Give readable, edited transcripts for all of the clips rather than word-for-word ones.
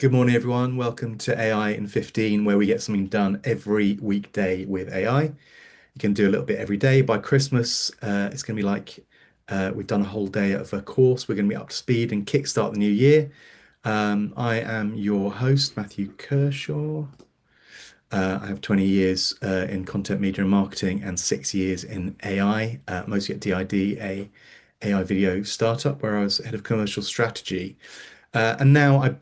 Good morning, everyone. Welcome to AI in 15, where we get something done every weekday with AI. You can do a little bit every day. By Christmas, it's going to be like we've done a whole day of a course. We're going to be up to speed and kickstart the new year. I am your host, Matthew Kershaw. I have 20 years in content media and marketing and 6 years in AI, mostly at DID, a AI video startup where I was head of commercial strategy. And now I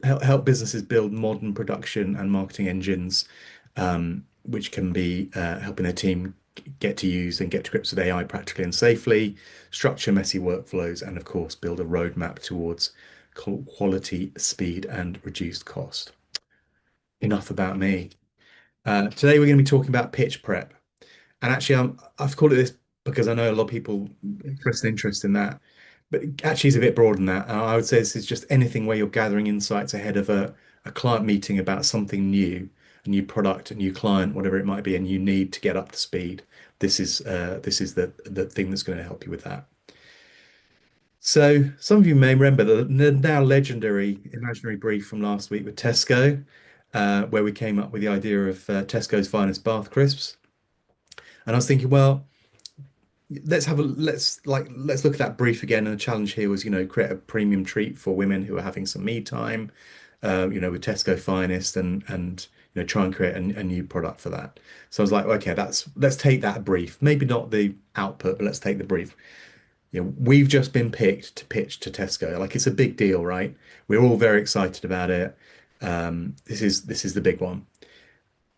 help businesses build modern production and marketing engines, which can be helping their team get to use and get to grips with AI practically and safely, structure messy workflows, and of course, build a roadmap towards quality, speed, and reduced cost. Enough about me. Today we're going to be talking about pitch prep. And actually, I've called it this because I know a lot of people express an interest in that. But actually, it's a bit broader than that. I would say this is just anything where you're gathering insights ahead of a client meeting about something new, a new product, a new client, whatever it might be, and you need to get up to speed. This is the thing that's going to help you with that. So some of you may remember the now legendary imaginary brief from last week with Tesco, where we came up with the idea of Tesco's finest bath crisps. And I was thinking, well, let's look at that brief again. And the challenge here was, create a premium treat for women who are having some me time, with Tesco Finest and try and create a new product for that. So I was like, okay, let's take that brief. Maybe not the output, but let's take the brief. We've just been picked to pitch to Tesco. Like it's a big deal, right? We're all very excited about it. This is the big one.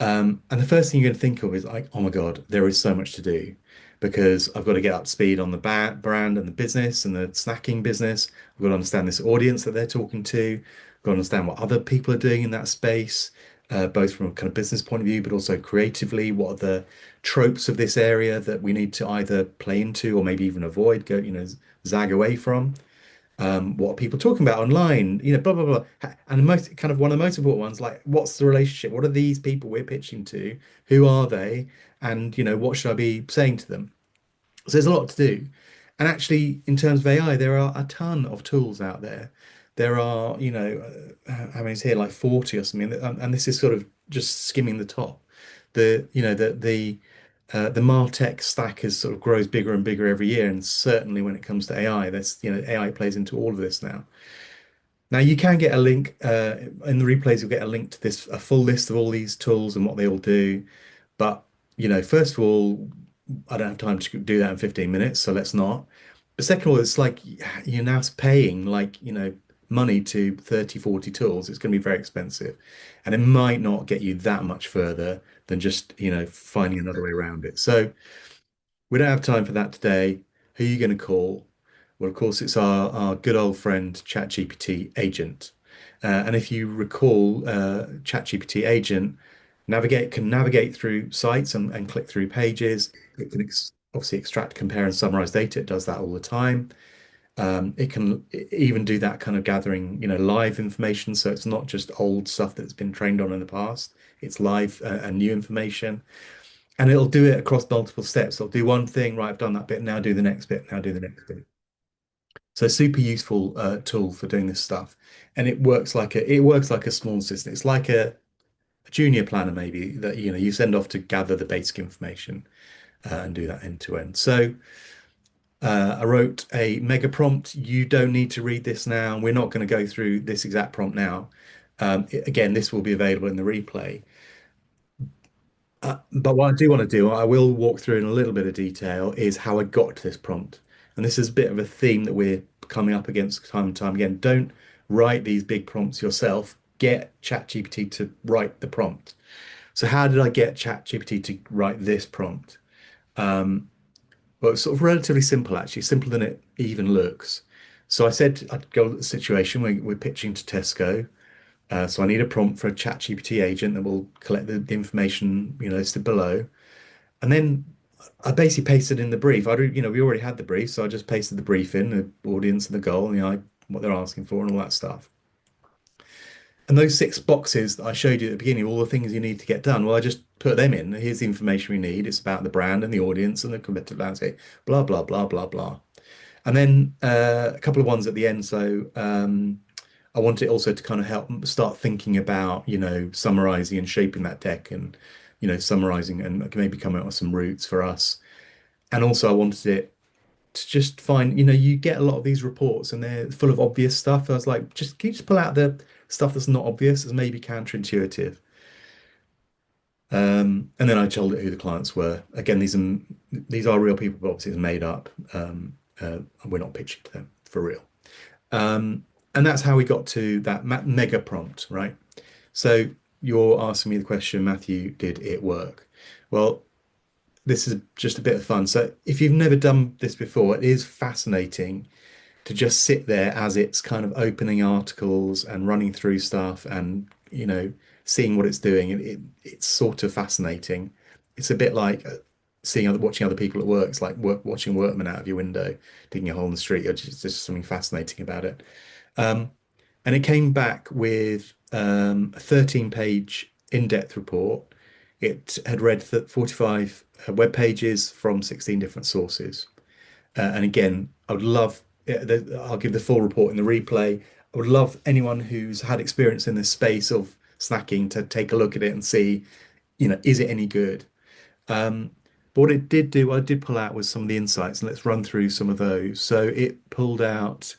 And the first thing you're going to think of is like, oh my God, there is so much to do because I've got to get up to speed on the brand and the business and the snacking business. I've got to understand this audience that they're talking to. I've got to understand what other people are doing in that space, both from a kind of business point of view, but also creatively. What are the tropes of this area that we need to either play into or maybe even avoid, zag away from? What are people talking about online? Blah blah blah. And the most kind of one of the most important ones, like what's the relationship? What are these people we're pitching to? Who are they? And what should I be saying to them? So there's a lot to do. And actually, in terms of AI, there are a ton of tools out there. There are, how many's here, like 40 or something, and this is sort of just skimming the top. The Martech stack is sort of grows bigger and bigger every year, and certainly when it comes to AI, AI plays into all of this now. Now you can get a link in the replays. You'll get a link to a full list of all these tools and what they all do. But first of all, I don't have time to do that in 15 minutes, so let's not. But second of all, it's like you're now paying like, money to 30, 40 tools. It's going to be very expensive. And it might not get you that much further than just, finding another way around it. So we don't have time for that today. Who are you going to call? Well, of course, it's our good old friend ChatGPT Agent. And if you recall, ChatGPT Agent can navigate through sites and click through pages. It can obviously extract, compare, and summarize data. It does that all the time. It can even do that kind of gathering, live information. So it's not just old stuff that's been trained on in the past. It's live and new information. And it'll do it across multiple steps. It'll do one thing, right, I've done that bit, now do the next bit, now do the next bit. So super useful tool for doing this stuff. And it works like a small assistant. It's like a junior planner maybe that you send off to gather the basic information and do that end to end. So I wrote a mega prompt. You don't need to read this now. We're not going to go through this exact prompt now. Again, this will be available in the replay. But what I do want to do, I will walk through in a little bit of detail, is how I got to this prompt. And this is a bit of a theme that we're coming up against time and time again. Don't write these big prompts yourself. Get ChatGPT to write the prompt. So how did I get ChatGPT to write this prompt? Well, it's sort of relatively simple, actually, simpler than it even looks. So I said I'd go to the situation where we're pitching to Tesco. So I need a prompt for a ChatGPT agent that will collect the information, listed below. And then I basically pasted in the brief. We already had the brief, so I just pasted the brief in, the audience and the goal, and what they're asking for and all that stuff. And those six boxes that I showed you at the beginning, all the things you need to get done, well, I just put them in. Here's the information we need. It's about the brand and the audience and the competitive landscape, blah, blah, blah, blah, blah. And then a couple of ones at the end. So I want it also to kind of help start thinking about, summarizing and shaping that deck and, summarizing and maybe come out with some routes for us. And also I wanted it to just find, you get a lot of these reports and they're full of obvious stuff. I was like, can you just pull out the stuff that's not obvious as maybe counterintuitive? And then I told it who the clients were. Again, these are real people, but obviously it's made up. We're not pitching to them for real. Um, and that's how we got to that mega prompt, right? So you're asking me the question, Matthew, did it work? Well, this is just a bit of fun. So if you've never done this before, it is fascinating to just sit there as it's kind of opening articles and running through stuff and, seeing what it's doing. And it's sort of fascinating. It's a bit like watching other people at work. It's like watching workmen out of your window, digging a hole in the street. It's just something fascinating about it. Um, and it came back with a 13-page in-depth report. It had read 45 web pages from 16 different sources. And again, I'll give the full report in the replay. I would love anyone who's had experience in this space of snacking to take a look at it and see, is it any good? Um, but what it did do, I did pull out was some of the insights, and let's run through some of those. So it pulled out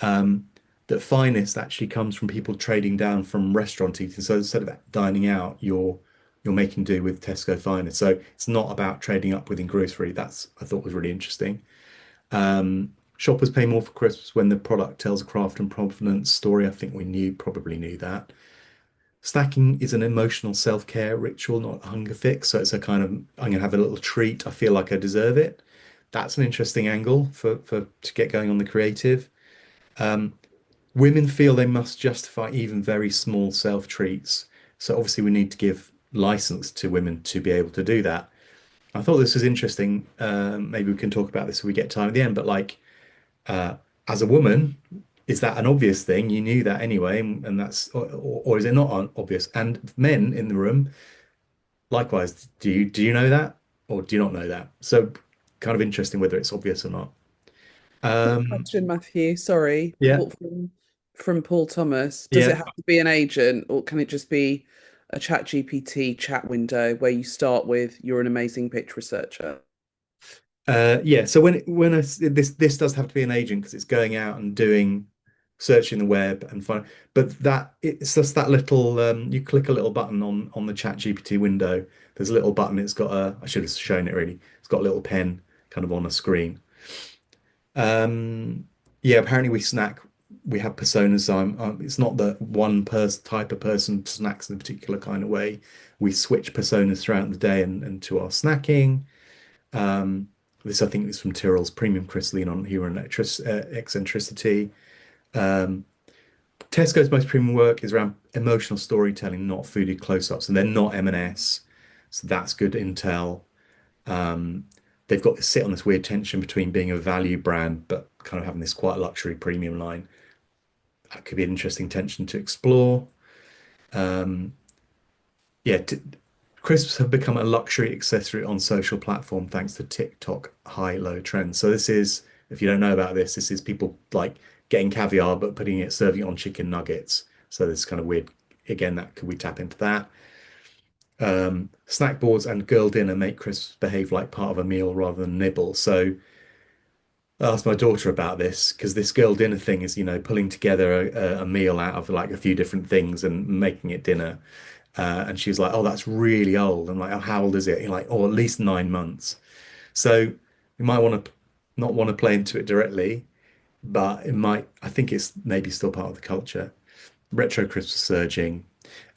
um, that Finest actually comes from people trading down from restaurant eating. So instead of dining out, you're making do with Tesco Finest. So it's not about trading up within grocery. That's I thought was really interesting. Shoppers pay more for crisps when the product tells a craft and provenance story. I think probably knew that. Snacking is an emotional self-care ritual, not a hunger fix. So it's a kind of, I'm going to have a little treat. I feel like I deserve it. That's an interesting angle for to get going on the creative. Women feel they must justify even very small self-treats. So obviously we need to give license to women to be able to do that. I thought this was interesting. Maybe we can talk about this if we get time at the end, but like uh, as a woman, is that an obvious thing? You knew that anyway, and or is it not obvious? And men in the room, likewise, do you know that, or do you not know that? So, kind of interesting whether it's obvious or not. Quick Um, question, Matthew. Sorry, yeah, from Paul Thomas. Does it yeah, have to be an agent, or can it just be a chat GPT chat window where you start with "You're an amazing pitch researcher"? yeah. So this does have to be an agent because it's going out and doing searching the web and find. But it's just that little you click a little button on the Chat GPT window. There's a little button. It's got a I should have shown it really. It's got a little pen kind of on a screen. Um, yeah. Apparently we have personas. So it's not that one person type of person snacks in a particular kind of way. We switch personas throughout the day and to our snacking. Um, this I think is from Tyrrell's Premium Crystalline on Human Eccentricity. Um, Tesco's most premium work is around emotional storytelling, not foodie close-ups, and they're not M&S, so that's good intel. Um, they've got to sit on this weird tension between being a value brand but kind of having this quite luxury premium line. That could be an interesting tension to explore. Um, yeah, crisps have become a luxury accessory on social platform thanks to TikTok high-low trends. So this is, if you don't know about this, this is people like getting caviar but serving it on chicken nuggets. So this kind of weird. Again, that could we tap into that? Snack boards and girl dinner make crisps behave like part of a meal rather than nibble. So I asked my daughter about this because this girl dinner thing is, pulling together a meal out of like a few different things and making it dinner. And she was like, "Oh, that's really old." I'm like, "Oh, how old is it?" You're like, "Oh, at least 9 months." So you might want to not want to play into it directly, but it might. I think it's maybe still part of the culture. Retro crisps are surging,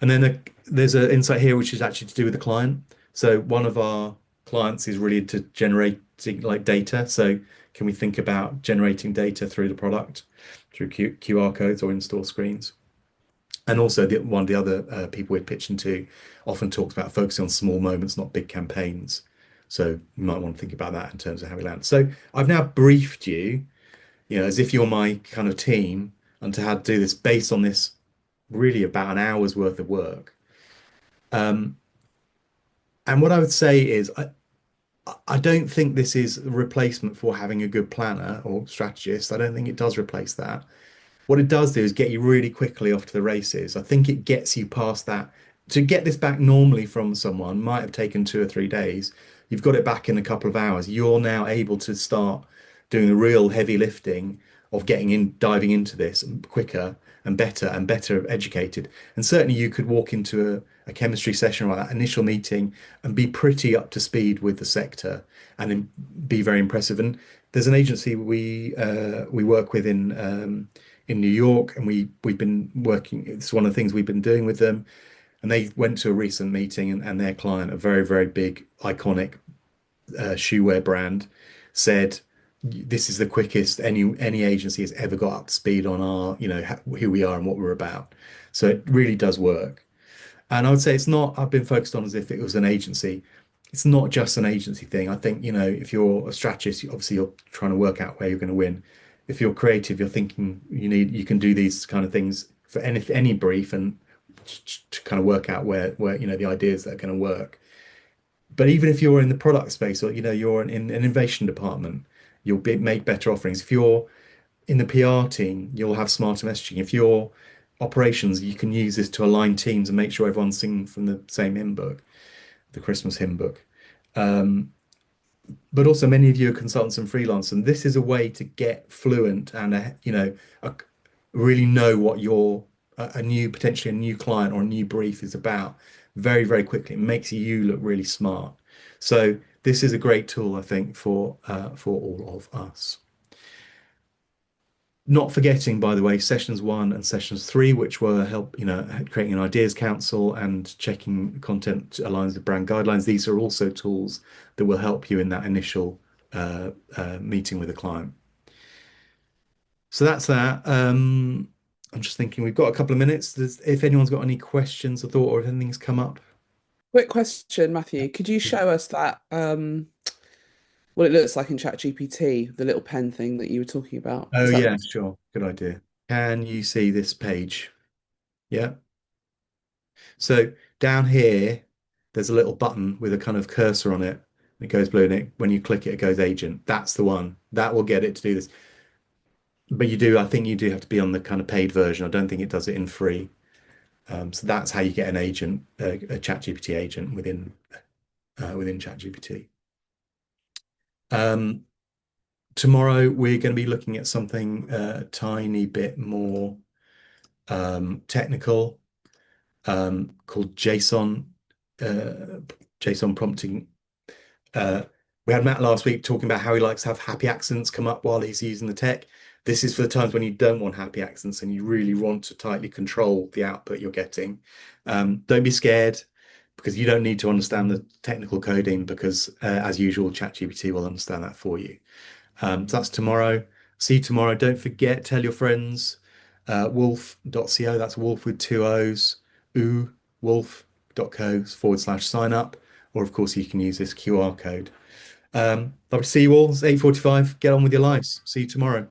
and then there's an insight here which is actually to do with the client. So one of our clients is really into generating like data. So can we think about generating data through the product, through QR codes or in-store screens? And also, one of the other people we're pitching to often talks about focusing on small moments, not big campaigns. So you might want to think about that in terms of how we land. So I've now briefed you, as if you're my kind of team, and to how to do this based on this really about an hour's worth of work. Um, and what I would say is, I don't think this is a replacement for having a good planner or strategist. I don't think it does replace that. What it does do is get you really quickly off to the races. I think it gets you past that. To get this back normally from someone might have taken 2 or 3 days. You've got it back in a couple of hours. You're now able to start doing the real heavy lifting of getting in, diving into this quicker and better educated. And certainly you could walk into a chemistry session or that initial meeting and be pretty up to speed with the sector and be very impressive. And there's an agency we work with in New York, and we've been working. It's one of the things we've been doing with them. And they went to a recent meeting, and their client, a very, very big, iconic shoe brand, said, "This is the quickest any agency has ever got up to speed on our, who we are and what we're about." So it really does work. And I would say it's not, I've been focused on as if it was an agency. It's not just an agency thing. I think, if you're a strategist, obviously you're trying to work out where you're going to win. If you're creative, you're thinking you can do these kind of things for any brief and to kind of work out where, the ideas that are going to work. But even if you're in the product space or, you're in an innovation department, make better offerings. If you're in the PR team, you'll have smarter messaging. If you're operations, you can use this to align teams and make sure everyone's singing from the same hymn book, the Christmas hymn book. But also many of you are consultants and freelancers, and this is a way to get fluent and really know what your potentially a new client or a new brief is about very, very quickly. It makes you look really smart. So this is a great tool, I think, for all of us. Not forgetting, by the way, sessions 1 and sessions 3, which were creating an ideas council and checking content aligns with brand guidelines. These are also tools that will help you in that initial meeting with a client. So that's that. I'm just thinking we've got a couple of minutes. If anyone's got any questions or thought or if anything's come up. Quick question, Matthew. Could you show us that what it looks like in ChatGPT, the little pen thing that you were talking about? Oh Does that yeah, look sure. Good idea. Can you see this page? Yeah. So down here, there's a little button with a kind of cursor on it. It goes blue, and when you click it, it goes agent. That's the one. That will get it to do this. But I think you do have to be on the kind of paid version. I don't think it does it in free. So that's how you get an agent, a ChatGPT agent within ChatGPT. Tomorrow we're going to be looking at something a tiny bit more technical, called JSON prompting. We had Matt last week talking about how he likes to have happy accents come up while he's using the tech. This is for the times when you don't want happy accents and you really want to tightly control the output you're getting. Don't be scared, because you don't need to understand the technical coding, because as usual, ChatGPT will understand that for you. So that's tomorrow. See you tomorrow. Don't forget, tell your friends. Wolf.co, that's wolf with two O's. Wolf.co/sign up. Or, of course, you can use this QR code. Love to see you all. It's 8:45. Get on with your lives. See you tomorrow.